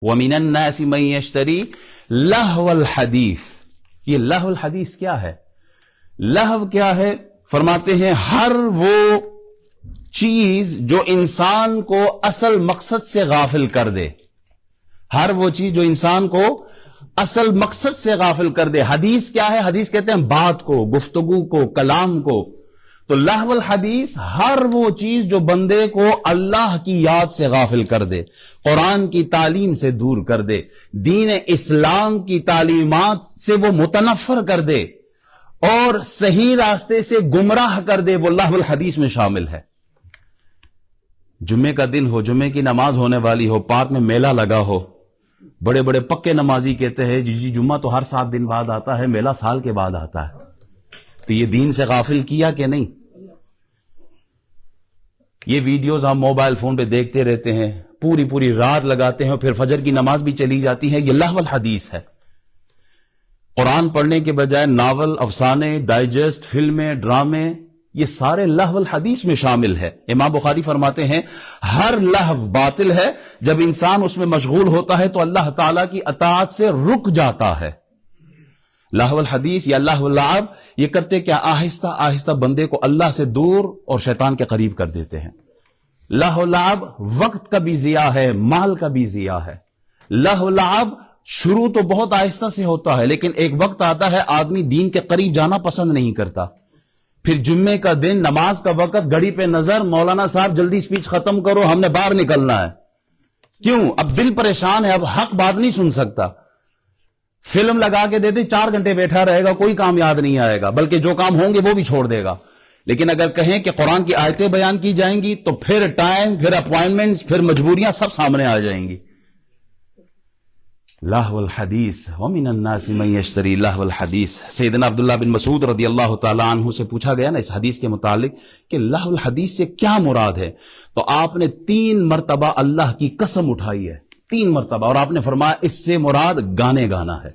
وَمِنَ النَّاسِ مَن يَشْتَرِي لَهْوَ الْحَدِيثِ. یہ لہو الحدیث کیا ہے؟ لہو کیا ہے؟ فرماتے ہیں ہر وہ چیز جو انسان کو اصل مقصد سے غافل کر دے. ہر وہ چیز جو انسان کو اصل مقصد سے غافل کر دے. حدیث کیا ہے؟ حدیث کہتے ہیں بات کو، گفتگو کو، کلام کو. تو لہو الحدیث ہر وہ چیز جو بندے کو اللہ کی یاد سے غافل کر دے، قرآن کی تعلیم سے دور کر دے، دین اسلام کی تعلیمات سے وہ متنفر کر دے اور صحیح راستے سے گمراہ کر دے، وہ لہو الحدیث میں شامل ہے. جمعے کا دن ہو، جمعے کی نماز ہونے والی ہو، پارک میں میلہ لگا ہو، بڑے بڑے پکے نمازی کہتے ہیں جی جمعہ تو ہر 7 دن بعد آتا ہے، میلہ سال کے بعد آتا ہے. تو یہ دین سے غافل کیا کہ نہیں؟ یہ ویڈیوز ہم موبائل فون پہ دیکھتے رہتے ہیں، پوری رات لگاتے ہیں اور پھر فجر کی نماز بھی چلی جاتی ہے. یہ لہو الحدیث ہے. قرآن پڑھنے کے بجائے ناول، افسانے، ڈائجسٹ، فلمیں، ڈرامے، یہ سارے لہو الحدیث میں شامل ہے. امام بخاری فرماتے ہیں ہر لہو باطل ہے. جب انسان اس میں مشغول ہوتا ہے تو اللہ تعالیٰ کی اطاعت سے رک جاتا ہے. لہو الحدیث یا لہو اللعب یہ کرتے کیا؟ آہستہ آہستہ بندے کو اللہ سے دور اور شیطان کے قریب کر دیتے ہیں. لہو اللعب وقت کا بھی ضیاع ہے، مال کا بھی ضیاع ہے. لہو اللعب شروع تو بہت آہستہ سے ہوتا ہے، لیکن ایک وقت آتا ہے آدمی دین کے قریب جانا پسند نہیں کرتا. پھر جمعے کا دن، نماز کا وقت، گھڑی پہ نظر، مولانا صاحب جلدی سپیچ ختم کرو، ہم نے باہر نکلنا ہے. کیوں؟ اب دل پریشان ہے، اب حق بات نہیں سن سکتا. فلم لگا کے دے دے، 4 گھنٹے بیٹھا رہے گا، کوئی کام یاد نہیں آئے گا، بلکہ جو کام ہوں گے وہ بھی چھوڑ دے گا. لیکن اگر کہیں کہ قرآن کی آیتیں بیان کی جائیں گی تو پھر ٹائم، پھر اپوائنٹمنٹس، پھر مجبوریاں سب سامنے آ جائیں گی. لہو الحدیث ومن الناس من یشتری لہو الحدیث. سیدنا عبداللہ بن مسعود رضی اللہ تعالی عنہ سے پوچھا گیا نا اس حدیث کے متعلق کہ لہو الحدیث سے کیا مراد ہے، تو آپ نے 3 مرتبہ اللہ کی قسم اٹھائی ہے، 3 مرتبہ، اور آپ نے فرمایا اس سے مراد گانے گانا ہے.